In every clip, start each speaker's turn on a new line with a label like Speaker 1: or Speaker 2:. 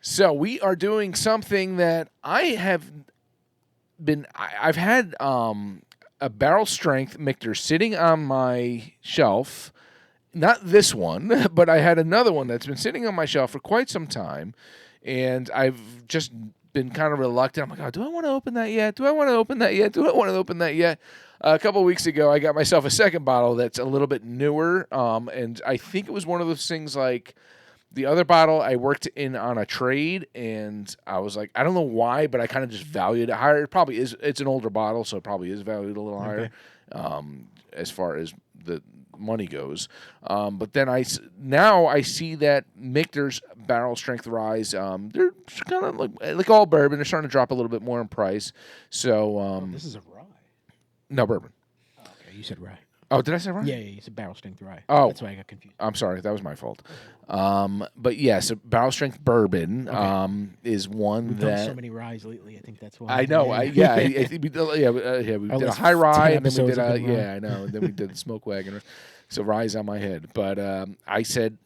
Speaker 1: So we are doing something that I've had a barrel strength Michter sitting on my shelf. Not this one, but I had another one that's been sitting on my shelf for quite some time, and I've just been kind of reluctant. I'm like, oh, do I want to open that yet? Do I want to open that yet? Do I want to open that yet? A couple of weeks ago, I got myself a second bottle that's a little bit newer, and I think it was one of those things like the other bottle I worked in on a trade, and I was like, I don't know why, but I kind of just valued it higher. It probably is. It's an older bottle, so it probably is valued a little higher as far as the money goes. But then now I see that Michter's barrel strength rise. They're kind of like all bourbon. They're starting to drop a little bit more in price. So
Speaker 2: this is a rye.
Speaker 1: No, bourbon.
Speaker 2: Oh, okay, you said rye.
Speaker 1: Oh, did I say rye?
Speaker 2: Yeah, it's a barrel strength rye.
Speaker 1: Oh,
Speaker 2: that's why I got confused.
Speaker 1: I'm sorry, that was my fault. But yes, barrel strength bourbon is one
Speaker 2: We've
Speaker 1: that
Speaker 2: done so many ryes lately. I think that's why.
Speaker 1: I know. I think we did. We did a high rye, and then we did a I know, and then we did smoke wagon. So rye's on my head, but I said,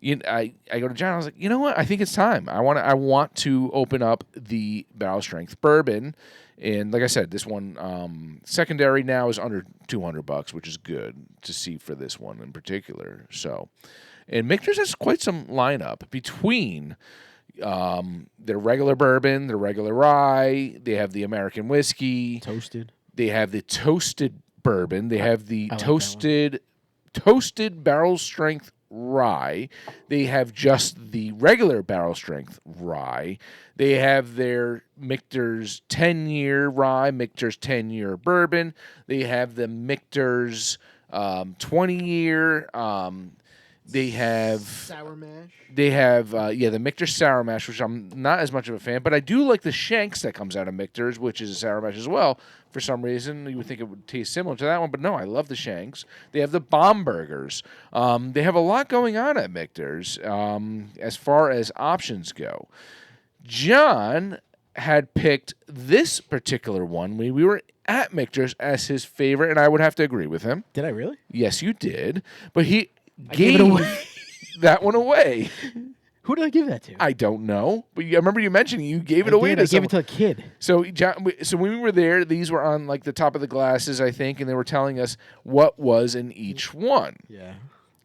Speaker 1: I go to John. I was like, you know what? I think it's time. I want to open up the barrel strength bourbon. And like I said, this one secondary now is under $200, which is good to see for this one in particular. So, and Michter's has quite some lineup between their regular bourbon, their regular rye. They have the American whiskey,
Speaker 2: toasted.
Speaker 1: They have the toasted bourbon. They have the toasted barrel strength rye. They have just the regular barrel strength rye. They have their Michter's 10-year rye, Michter's 10-year bourbon. They have the Michter's 20-year. They have
Speaker 2: sour mash.
Speaker 1: They have the Michter sour mash, which I'm not as much of a fan, but I do like the Shanks that comes out of Michter's, which is a sour mash as well. For some reason, you would think it would taste similar to that one, but no, I love the Shanks. They have the Bombergers. They have a lot going on at Michter's as far as options go. John had picked this particular one when we were at Michter's as his favorite, and I would have to agree with him.
Speaker 2: Did I really?
Speaker 1: Yes, you did. But he gave that one away.
Speaker 2: Who did I give that to?
Speaker 1: I don't know. But I remember you mentioning you gave it away
Speaker 2: to someone. I gave it to a kid.
Speaker 1: So when we were there, these were on like the top of the glasses, I think, and they were telling us what was in each one.
Speaker 2: Yeah.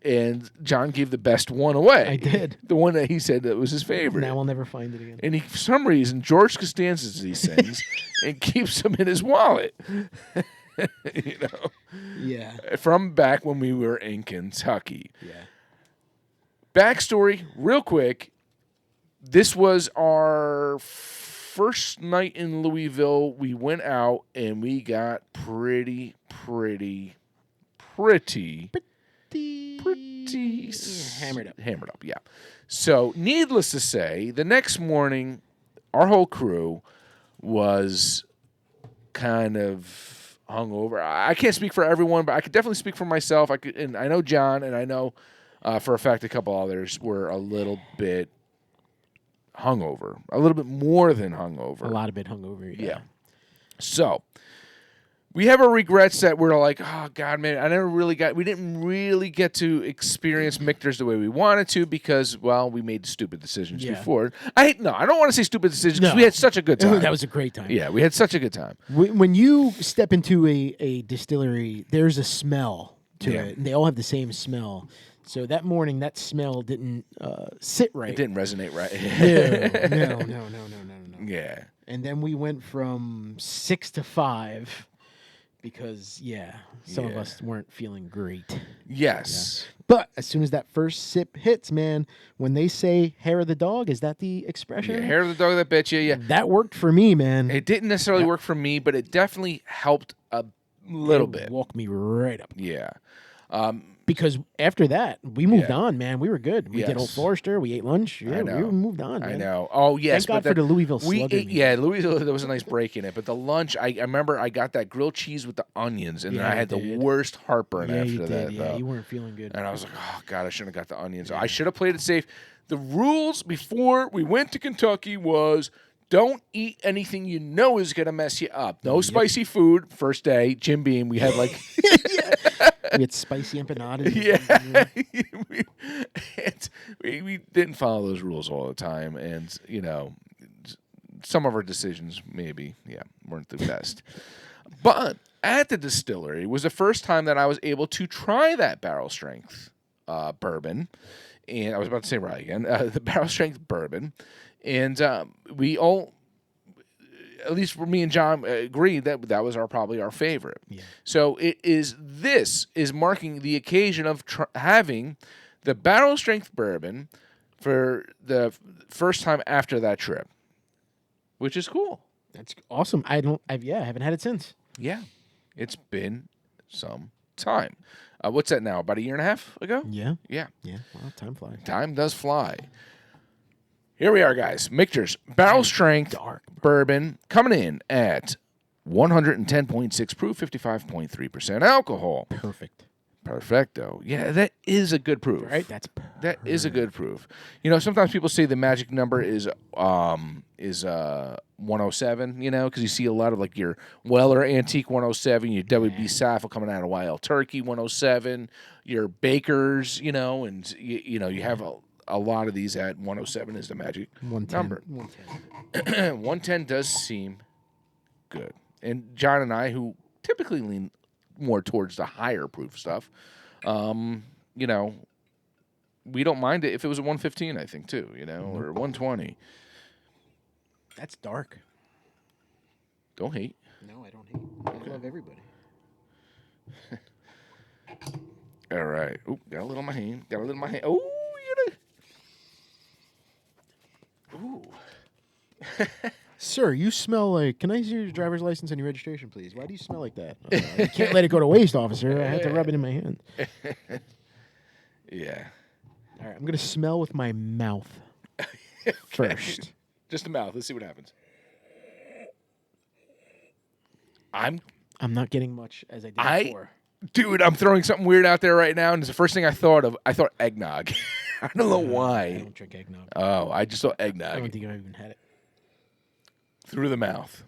Speaker 1: And John gave the best one away.
Speaker 2: I did.
Speaker 1: The one that he said that was his favorite.
Speaker 2: Now I'll never find it again.
Speaker 1: And for some reason, George Costanza's these things and keeps them in his wallet. You know?
Speaker 2: Yeah.
Speaker 1: From back when we were in Kentucky.
Speaker 2: Yeah.
Speaker 1: Backstory, real quick. This was our first night in Louisville. We went out and we got pretty hammered up, yeah. So, needless to say, the next morning, our whole crew was kind of hungover. I can't speak for everyone, but I could definitely speak for myself. And I know John, and I know for a fact a couple others were a little bit hungover, a little bit more than hungover.
Speaker 2: A lot of bit hungover, yeah.
Speaker 1: So, we have our regrets that we're like, oh God, man, we didn't really get to experience Michter's the way we wanted to because, well, we made stupid decisions before. I don't want to say stupid decisions because we had such a good time.
Speaker 2: That was a great time.
Speaker 1: Yeah, we had such a good time.
Speaker 2: When you step into a distillery, there's a smell to it, and they all have the same smell. So that morning, that smell didn't sit right.
Speaker 1: It didn't resonate right.
Speaker 2: No.
Speaker 1: Yeah.
Speaker 2: And then we went from 6 to 5. Because, some of us weren't feeling great.
Speaker 1: Yes.
Speaker 2: Yeah. But as soon as that first sip hits, man, when they say hair of the dog, is that the expression?
Speaker 1: Yeah, hair of the dog that bit you, yeah.
Speaker 2: That worked for me, man.
Speaker 1: It didn't necessarily work for me, but it definitely helped a little bit.
Speaker 2: Woke me right up.
Speaker 1: Yeah.
Speaker 2: Because after that, we moved on, man. We were good. We did Old Forester. We ate lunch. Yeah, we moved on, man.
Speaker 1: I know. Oh, yes.
Speaker 2: Thank God for the Louisville Slugger.
Speaker 1: Louisville, there was a nice break in it. But the lunch, I remember I got that grilled cheese with the onions, and then I had the worst heartburn after that.
Speaker 2: Yeah, you weren't feeling good.
Speaker 1: And I was like, oh, God, I shouldn't have got the onions. I should have played it safe. The rules before we went to Kentucky was don't eat anything you know is going to mess you up. No spicy food. First day, Jim Beam, we had like...
Speaker 2: We had spicy empanadas.
Speaker 1: Yeah, we didn't follow those rules all the time, and some of our decisions maybe weren't the best. But at the distillery was the first time that I was able to try that barrel strength bourbon, and I was about to say rye again, the barrel strength bourbon, and we all, at least for me and John, agreed that that was probably our favorite.
Speaker 2: Yeah.
Speaker 1: So this is marking the occasion of having the barrel strength bourbon for the first time after that trip, which is cool.
Speaker 2: That's awesome. I haven't had it since.
Speaker 1: Yeah, it's been some time. What's that now? About a year and a half ago?
Speaker 2: Yeah.
Speaker 1: Yeah.
Speaker 2: Yeah. Wow, time flies.
Speaker 1: Time does fly. Here we are, guys. Michter's barrel strength
Speaker 2: Dark
Speaker 1: bourbon coming in at 110.6 proof, 55.3% alcohol.
Speaker 2: Perfect.
Speaker 1: Perfecto. Yeah, that is a good proof.
Speaker 2: Right? That's perfect.
Speaker 1: That is a good proof. Sometimes people say the magic number is 107, because you see a lot of like your Weller Antique 107, your WB Saffel coming out of Wild Turkey 107, your Bakers, and you have a lot of these at 107 is the magic
Speaker 2: 110.
Speaker 1: number.
Speaker 2: 110.
Speaker 1: 110 does seem good. And John and I, who typically lean more towards the higher proof stuff, we don't mind it if it was a 115, I think, too, or 120.
Speaker 2: That's dark.
Speaker 1: Don't hate.
Speaker 2: No, I don't hate. I love everybody.
Speaker 1: All right. Oop, got a little in my hand. Oh, Ooh.
Speaker 2: Sir, you smell like. Can I see your driver's license and your registration, please? Why do you smell like that? I can't let it go to waste, officer. I had to rub it in my hand.
Speaker 1: Yeah.
Speaker 2: All right, I'm gonna smell with my mouth first.
Speaker 1: Just the mouth. Let's see what happens. I'm
Speaker 2: not getting much as I did before.
Speaker 1: Dude, I'm throwing something weird out there right now, and it's the first thing I thought of. I thought eggnog. I don't know why.
Speaker 2: I don't drink eggnog.
Speaker 1: Oh, I just thought
Speaker 2: I
Speaker 1: eggnog.
Speaker 2: don't think I've even had it.
Speaker 1: Through the mouth.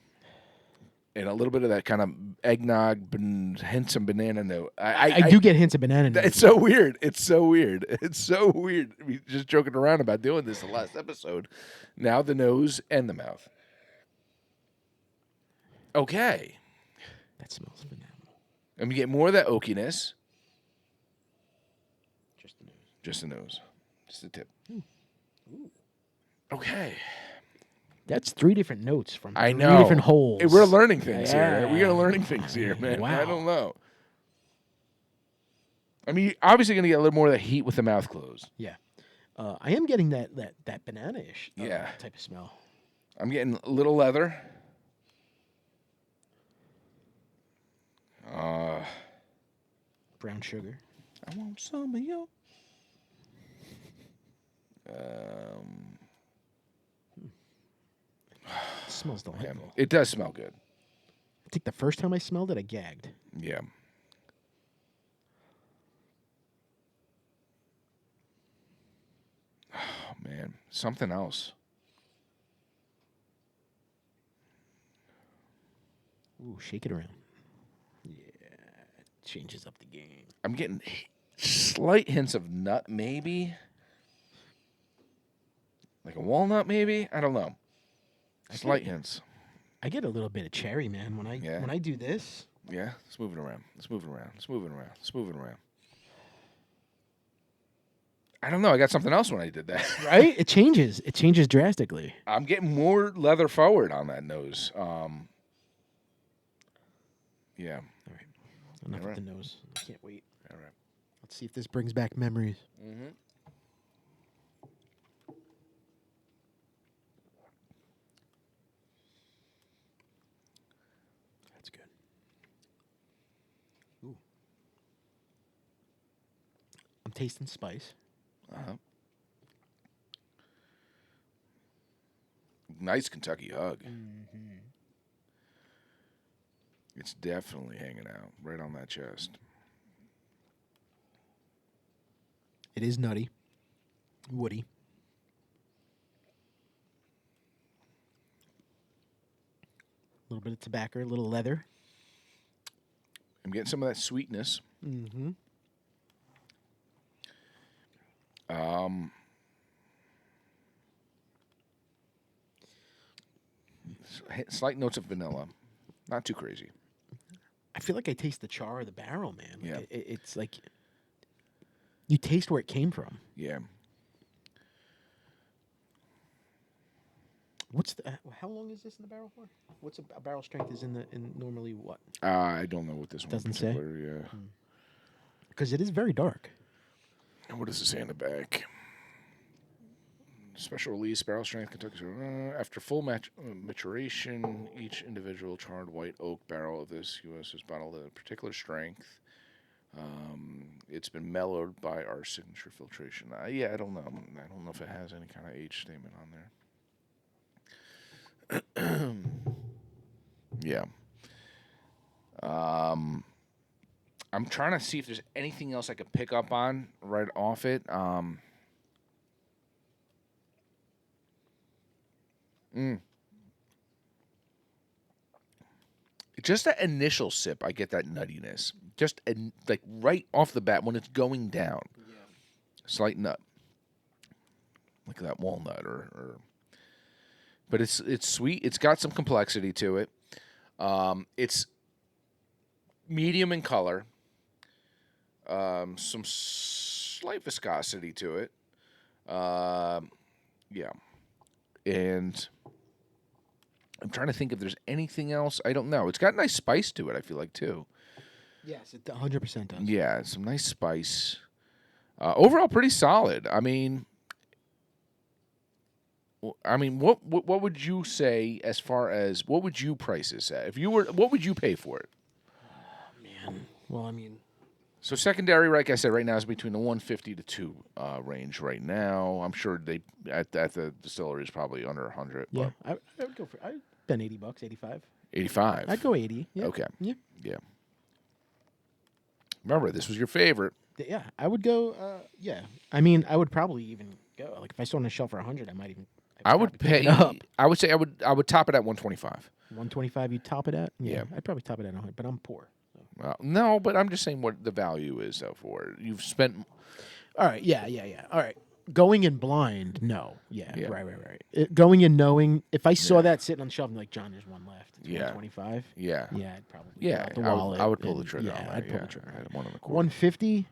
Speaker 1: And a little bit of that kind of eggnog, hints of banana note.
Speaker 2: I do get hints of banana note.
Speaker 1: It's so weird. It's so weird. It's so weird. We just joking around about doing this the last episode. Now the nose and the mouth. Okay.
Speaker 2: That smells phenomenal.
Speaker 1: And we get more of that oakiness.
Speaker 2: Just the nose.
Speaker 1: Just the nose. Just the tip. Ooh. Okay.
Speaker 2: That's 3 different notes from
Speaker 1: I
Speaker 2: 3
Speaker 1: know.
Speaker 2: different holes.
Speaker 1: Hey, we're learning things here.
Speaker 2: Yeah.
Speaker 1: We're learning things here, man.
Speaker 2: Wow.
Speaker 1: I don't know. I mean, you're obviously going to get a little more of the heat with the mouth closed.
Speaker 2: Yeah. I am getting that banana-ish type of smell.
Speaker 1: I'm getting a little leather.
Speaker 2: Brown sugar.
Speaker 1: I want some of you.
Speaker 2: It smells delightful.
Speaker 1: It does smell good.
Speaker 2: I think the first time I smelled it, I gagged.
Speaker 1: Yeah. Oh, man. Something else.
Speaker 2: Ooh, shake it around. Yeah, it changes up the game.
Speaker 1: I'm getting slight hints of nut, maybe. Like a walnut, maybe? I don't know. Slight hints.
Speaker 2: I get a little bit of cherry, man, when I do this.
Speaker 1: Yeah, let's move it around. Let's move it around. Let's move it around. Let's move it around. I don't know. I got something else when I did that.
Speaker 2: Right? It changes. It changes drastically.
Speaker 1: I'm getting more leather forward on that nose. Yeah.
Speaker 2: All right. Enough with the nose. I can't wait.
Speaker 1: All right.
Speaker 2: Let's see if this brings back memories.
Speaker 1: Mm-hmm.
Speaker 2: That's good. Ooh. I'm tasting spice.
Speaker 1: Uh-huh. Nice Kentucky hug.
Speaker 2: Mm-hmm.
Speaker 1: It's definitely hanging out right on that chest.
Speaker 2: It is nutty. Woody. A little bit of tobacco, a little leather.
Speaker 1: I'm getting some of that sweetness.
Speaker 2: Mm-hmm.
Speaker 1: Slight notes of vanilla. Not too crazy.
Speaker 2: I feel like I taste the char of the barrel, man.
Speaker 1: Yeah.
Speaker 2: Like it's like you taste where it came from.
Speaker 1: Yeah.
Speaker 2: What's the? How long is this in the barrel for? What's a barrel strength is in normally what?
Speaker 1: I don't know what this one
Speaker 2: Doesn't say?
Speaker 1: Yeah.
Speaker 2: Because it is very dark.
Speaker 1: And what does it say in the back? Special release barrel strength Kentucky. After full maturation, each individual charred white oak barrel of this U.S. is bottled at a particular strength. It's been mellowed by our signature filtration. Yeah, I don't know. I don't know if it has any kind of age statement on there. Yeah. I'm trying to see if there's anything else I could pick up on right off it. Just that initial sip, I get that nuttiness. Just like right off the bat when it's going down. Yeah. Slight nut. Like that walnut or but it's sweet. It's got some complexity to it. It's medium in color. Some slight viscosity to it. Yeah. And I'm trying to think if there's anything else. I don't know. It's got nice spice to it, I feel like, too.
Speaker 2: Yes, it 100% does.
Speaker 1: Yeah, some nice spice. Overall, pretty solid. I mean, what would you say as far as what would you price this at? If you were, what would you pay for it?
Speaker 2: Man, well, I mean,
Speaker 1: so secondary, like I said, right now is between the 150 to 2 range. Right now, I'm sure they at the distillery is probably under 100.
Speaker 2: Yeah, I would go for. I'd spend $80, 85.
Speaker 1: 85.
Speaker 2: I'd go 80. Yeah.
Speaker 1: Okay.
Speaker 2: Yeah.
Speaker 1: Yeah. Remember, this was your favorite.
Speaker 2: Yeah, I would go. Yeah, I mean, I would probably even go. Like if I saw on the shelf for 100, I might even.
Speaker 1: I would pay. I would say I would top it at 125.
Speaker 2: 125, you top it at?
Speaker 1: Yeah.
Speaker 2: I'd probably top it at 100, but I'm poor. So.
Speaker 1: No, but I'm just saying what the value is though for it. You've spent.
Speaker 2: All right. Yeah. All right. Going in blind, no. Yeah.
Speaker 1: Yeah.
Speaker 2: Right. Going in knowing, if I saw that sitting on the shelf, I'm like, John, there's one left. It's 125.
Speaker 1: Yeah.
Speaker 2: Yeah, I'd probably.
Speaker 1: Yeah.
Speaker 2: Out the wallet
Speaker 1: I would pull the trigger.
Speaker 2: Yeah,
Speaker 1: on that.
Speaker 2: I'd pull the trigger.
Speaker 1: I had one on the corner.
Speaker 2: 150.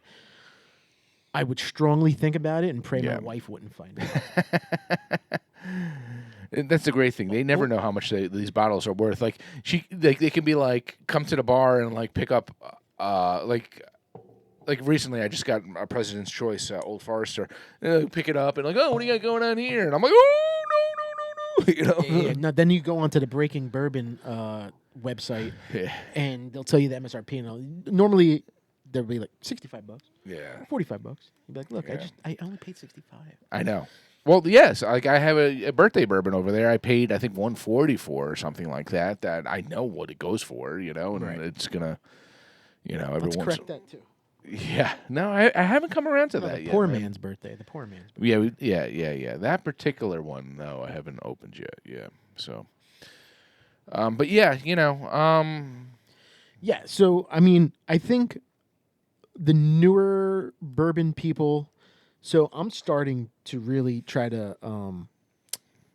Speaker 2: I would strongly think about it and pray my wife wouldn't find it.
Speaker 1: That's the great thing. They never know how much these bottles are worth. Like they can be like, come to the bar and like pick up, like recently I just got a President's Choice Old Forester. Pick it up and like, oh, what do you got going on here? And I'm like, oh no, you know.
Speaker 2: Yeah. Now then you go onto the Breaking Bourbon website, and they'll tell you the MSRP. And normally they'll be like $65.
Speaker 1: Yeah.
Speaker 2: $45. You'd be like, look, I only paid $65.
Speaker 1: I know. Well, yes, like I have a birthday bourbon over there. I paid, I think, $140 for or something like that. That I know what it goes for, you know, and it's gonna, you know,
Speaker 2: Let's correct that too.
Speaker 1: Yeah, no, I haven't come around to that
Speaker 2: the
Speaker 1: yet.
Speaker 2: Poor man's birthday. The poor man's birthday.
Speaker 1: Yeah. That particular one, though, I haven't opened yet. Yeah, so, but yeah, you know,
Speaker 2: yeah. So I mean, I think the newer bourbon people. So I'm starting to really try to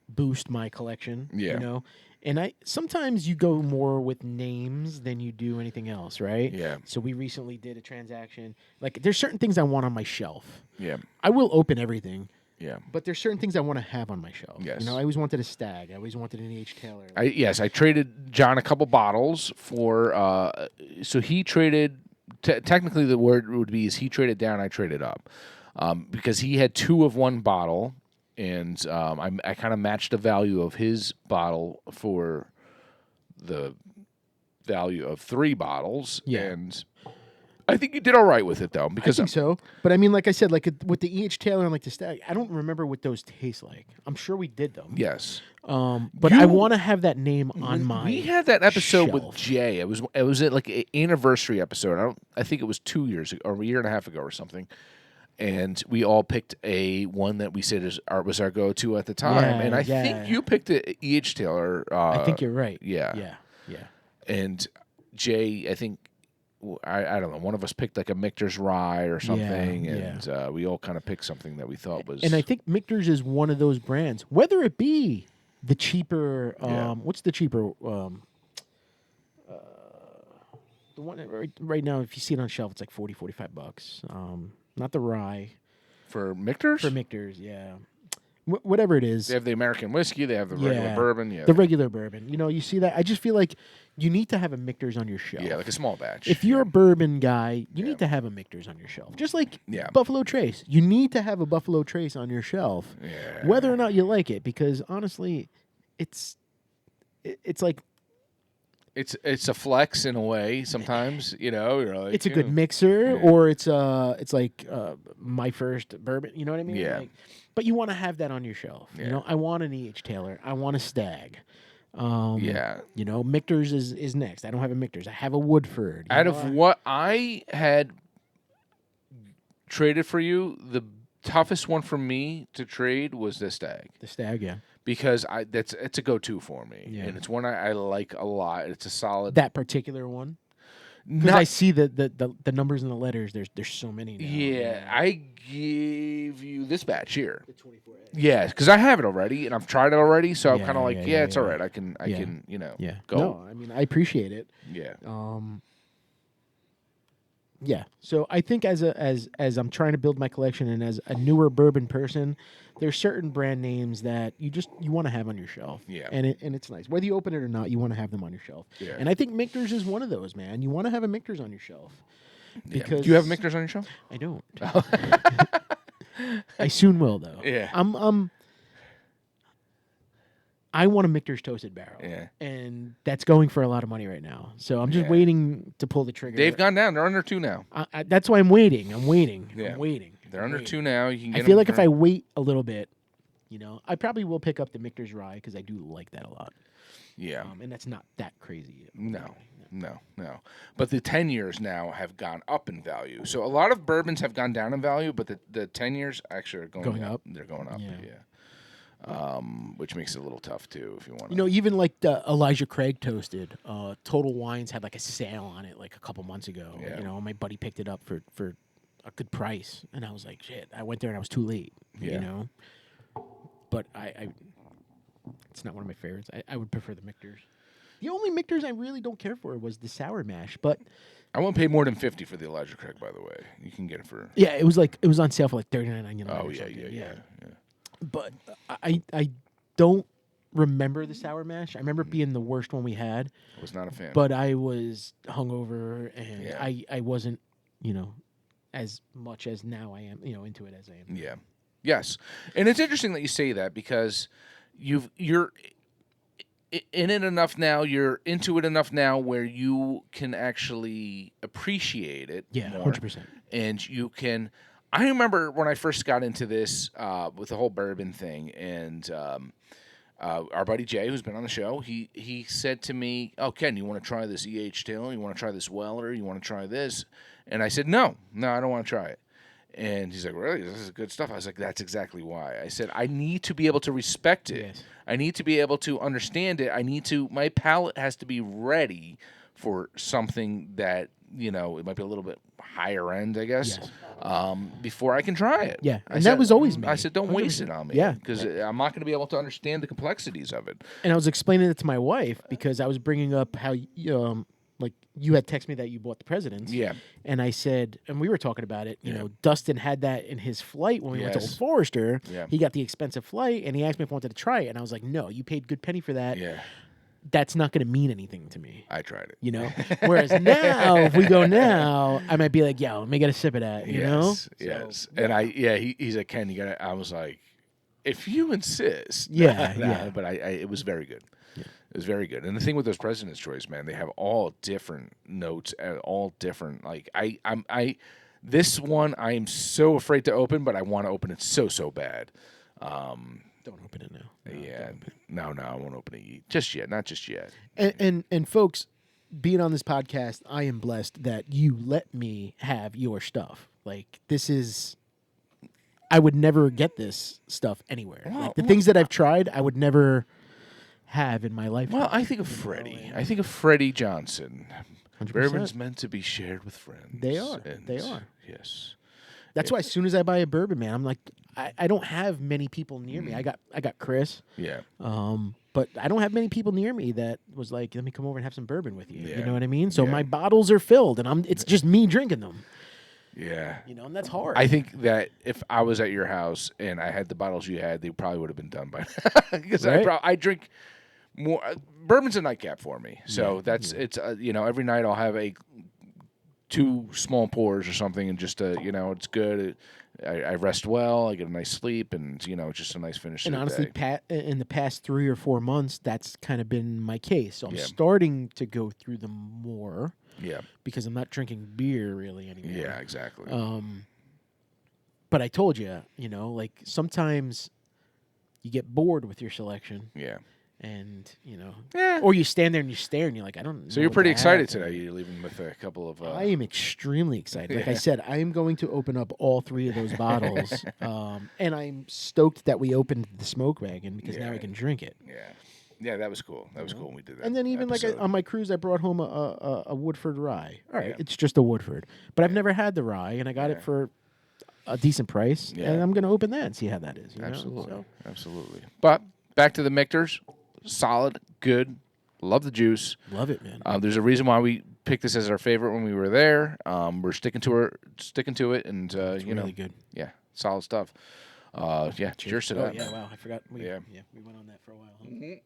Speaker 2: boost my collection.
Speaker 1: Yeah.
Speaker 2: You know, and sometimes you go more with names than you do anything else, right?
Speaker 1: Yeah.
Speaker 2: So we recently did a transaction. Like, there's certain things I want on my shelf.
Speaker 1: Yeah.
Speaker 2: I will open everything.
Speaker 1: Yeah.
Speaker 2: But there's certain things I want to have on my shelf.
Speaker 1: Yes.
Speaker 2: You know, I always wanted a Stag. I always wanted an E.H. Taylor.
Speaker 1: I traded John a couple bottles for. So he traded. Technically, the word would be is he traded down, I traded up. Because he had 2 of one bottle, and I kind of matched the value of his bottle for the value of 3 bottles.
Speaker 2: Yeah.
Speaker 1: And I think you did all right with it, though. Because
Speaker 2: I think so. But I mean, like I said, like with the E.H. Taylor and like the Stag, I don't remember what those taste like. I'm sure we did them.
Speaker 1: Yes.
Speaker 2: But I want to have that name on my
Speaker 1: We had that episode
Speaker 2: shelf.
Speaker 1: with Jay. It was like an anniversary episode. I think it was 2 years ago, or a year and a half ago or something. And we all picked one that we said was our go-to at the time.
Speaker 2: Yeah,
Speaker 1: and I think you picked the E.H. Taylor.
Speaker 2: I think you're right.
Speaker 1: Yeah.
Speaker 2: Yeah.
Speaker 1: And Jay, I think I don't know. One of us picked like a Michter's rye or something,
Speaker 2: yeah.
Speaker 1: and we all kind of picked something that we thought was.
Speaker 2: And I think Michter's is one of those brands, whether it be the cheaper, what's the cheaper, the one that right now, if you see it on shelf, it's like $40-$45. Not the rye.
Speaker 1: For Michter's?
Speaker 2: For Michter's, yeah. Whatever it is.
Speaker 1: They have the American whiskey. They have the regular bourbon. Yeah,
Speaker 2: the regular bourbon. You know, you see that. I just feel like you need to have a Michter's on your shelf.
Speaker 1: Yeah, like a small batch.
Speaker 2: If you're a bourbon guy, you need to have a Michter's on your shelf. Just like Buffalo Trace. You need to have a Buffalo Trace on your shelf, whether or not you like it. Because honestly, it's like
Speaker 1: it's a flex in a way. Sometimes you're like
Speaker 2: it's a good mixer, or it's like my first bourbon. You know what I mean?
Speaker 1: Yeah.
Speaker 2: Like, but you want to have that on your shelf.
Speaker 1: Yeah.
Speaker 2: You know, I want an E.H. Taylor. I want a Stag.
Speaker 1: Yeah.
Speaker 2: You know, Michter's is next. I don't have a Michter's. I have a Woodford.
Speaker 1: Out of what I had traded for you, the toughest one for me to trade was the Stag.
Speaker 2: The Stag, yeah.
Speaker 1: Because it's a go-to for me,
Speaker 2: Yeah.
Speaker 1: and it's one I like a lot. It's a solid.
Speaker 2: That particular one. Because I see the numbers and the letters. There's so many now.
Speaker 1: Yeah, I gave you this batch here.
Speaker 2: The 24.
Speaker 1: Yeah, because I have it already, and I've tried it already. So I'm kind of like, it's all right. I can go.
Speaker 2: No, I mean, I appreciate it.
Speaker 1: Yeah.
Speaker 2: Yeah. So I think as I'm trying to build my collection, and as a newer bourbon person, there's certain brand names that you want to have on your shelf.
Speaker 1: Yeah.
Speaker 2: And it's nice. Whether you open it or not, you want to have them on your shelf.
Speaker 1: Yeah.
Speaker 2: And I think Michter's is one of those, man. You want to have a Michter's on your shelf. Because
Speaker 1: Do you have Michters on your shelf?
Speaker 2: I don't. I soon will, though.
Speaker 1: Yeah.
Speaker 2: I want a Michter's toasted barrel.
Speaker 1: Yeah.
Speaker 2: And that's going for a lot of money right now. So I'm just waiting to pull the trigger.
Speaker 1: They've gone down. They're under 2 now.
Speaker 2: That's why I'm waiting. I'm waiting.
Speaker 1: Yeah.
Speaker 2: I'm waiting.
Speaker 1: They're under 2 now. You can get
Speaker 2: I feel
Speaker 1: them
Speaker 2: like if I wait a little bit, I probably will pick up the Michter's Rye because I do like that a lot.
Speaker 1: Yeah.
Speaker 2: And that's not that crazy.
Speaker 1: No. But the 10 years now have gone up in value. So a lot of bourbons have gone down in value, but the 10 years actually are going up. They're going up. Yeah. Which makes it a little tough too if you want.
Speaker 2: Even like the Elijah Craig toasted, Total Wines had like a sale on it like a couple months ago.
Speaker 1: Yeah.
Speaker 2: My buddy picked it up for a good price, and I was like, shit. I went there and I was too late.
Speaker 1: Yeah.
Speaker 2: But I it's not one of my favorites. I would prefer the Michters. The only Michters I really don't care for was the sour mash, but
Speaker 1: I won't pay more than $50 for the Elijah Craig. By the way, you can get it for
Speaker 2: it was on sale for like $39.99.
Speaker 1: Oh yeah.
Speaker 2: But I don't remember the sour mash. I remember it being the worst one we had.
Speaker 1: I was not a fan.
Speaker 2: But I was hungover, and I wasn't, as much as now I am, into it as I am.
Speaker 1: Yeah. Yes. And it's interesting that you say that because you're in it enough now, you're into it enough now where you can actually appreciate it.
Speaker 2: Yeah,
Speaker 1: more,
Speaker 2: 100%.
Speaker 1: And you can. I remember when I first got into this with the whole bourbon thing, and our buddy Jay, who's been on the show, he said to me, "Oh, Ken, you want to try this E.H. Taylor? You want to try this Weller? You want to try this?" And I said, No, I don't want to try it. And he's like, "Really? This is good stuff." I was like, "That's exactly why." I said, "I need to be able to respect it.
Speaker 2: Yes.
Speaker 1: I need to be able to understand it. My palate has to be ready for something that, it might be a little bit higher end, I guess, before I can try it."
Speaker 2: Yeah, and that was always me.
Speaker 1: I said, "Don't
Speaker 2: 100%.
Speaker 1: waste it on me."
Speaker 2: Yeah.
Speaker 1: Because I'm not going to be able to understand the complexities of it.
Speaker 2: And I was explaining it to my wife because I was bringing up how, like you had texted me that you bought the Presidents.
Speaker 1: Yeah.
Speaker 2: And I said, and we were talking about it, Dustin had that in his flight when we went to Old Forester.
Speaker 1: Yeah.
Speaker 2: He got the expensive flight, and he asked me if I wanted to try it. And I was like, no, you paid good penny for that.
Speaker 1: Yeah.
Speaker 2: That's not going to mean anything to me.
Speaker 1: I tried it.
Speaker 2: Whereas now, if we go now, I might be like, yeah, let me get a sip of that,
Speaker 1: Yes.
Speaker 2: So,
Speaker 1: and he's like, "Ken, you got it." I was like, "If you insist."
Speaker 2: Yeah.
Speaker 1: But it was very good. Yeah. It was very good. And the thing with those President's Choice, man, they have all different notes, all different. Like this one, I am so afraid to open, but I want to open it so bad.
Speaker 2: Don't open it now.
Speaker 1: No, I won't open it just yet. Not just yet.
Speaker 2: And folks, being on this podcast, I am blessed that you let me have your stuff. Like, this is, I would never get this stuff anywhere. Like, the things that I've tried, I would never have in my life.
Speaker 1: Well, I think of Freddie. I think of Freddie Johnson.
Speaker 2: 100%.
Speaker 1: Bourbon's meant to be shared with friends.
Speaker 2: They are.
Speaker 1: And
Speaker 2: They are.
Speaker 1: Yes.
Speaker 2: That's why as soon as I buy a bourbon, man, I'm like, I don't have many people near me. I got Chris.
Speaker 1: Yeah.
Speaker 2: But I don't have many people near me that was like, let me come over and have some bourbon with you.
Speaker 1: Yeah.
Speaker 2: You know what I mean? So
Speaker 1: Yeah.
Speaker 2: my bottles are filled, and it's just me drinking them.
Speaker 1: Yeah.
Speaker 2: You know, and that's hard.
Speaker 1: I think that if I was at your house and I had the bottles you had, they probably would have been done by now. Because
Speaker 2: Right?
Speaker 1: I drink more. Bourbon's a nightcap for me. So it's every night I'll have 2 small pours or something, and just it's good. I rest well. I get a nice sleep, and it's just a nice finish.
Speaker 2: And
Speaker 1: to the
Speaker 2: honestly,
Speaker 1: day.
Speaker 2: in the past 3 or 4 months, that's kind of been my case. So I'm
Speaker 1: Yeah.
Speaker 2: starting to go through them more
Speaker 1: Yeah.
Speaker 2: because I'm not drinking beer really anymore.
Speaker 1: Yeah. Exactly.
Speaker 2: But I told you, like sometimes you get bored with your selection,
Speaker 1: yeah.
Speaker 2: and
Speaker 1: Yeah.
Speaker 2: or you stand there and you stare, and you're like, I don't.
Speaker 1: So
Speaker 2: know
Speaker 1: you're
Speaker 2: what
Speaker 1: pretty
Speaker 2: to
Speaker 1: excited
Speaker 2: have.
Speaker 1: today. You're leaving with a couple of.
Speaker 2: I am extremely excited. Like I said, I am going to open up all 3 of those bottles, and I'm stoked that we opened the smoke wagon because now I can drink it.
Speaker 1: Yeah. Yeah, that was cool. That was cool when we did that.
Speaker 2: And then even
Speaker 1: episode.
Speaker 2: on my cruise, I brought home a Woodford rye. All right,
Speaker 1: Yeah.
Speaker 2: it's just a Woodford, but I've never had the rye, and I got it for a decent price,
Speaker 1: Yeah.
Speaker 2: and I'm going to open that and see how that is. you know?
Speaker 1: Absolutely.
Speaker 2: So,
Speaker 1: Absolutely. But back to the Michters. Solid, good. Love the juice.
Speaker 2: love it, man.
Speaker 1: There's a reason why we picked this as our favorite when we were there. We're sticking to it, and
Speaker 2: It's really good.
Speaker 1: yeah, solid stuff. Yeah, cheers to that.
Speaker 2: Yeah,
Speaker 1: man.
Speaker 2: wow, I forgot. We
Speaker 1: Yeah.
Speaker 2: went on that for a while. Huh?
Speaker 1: Mhm.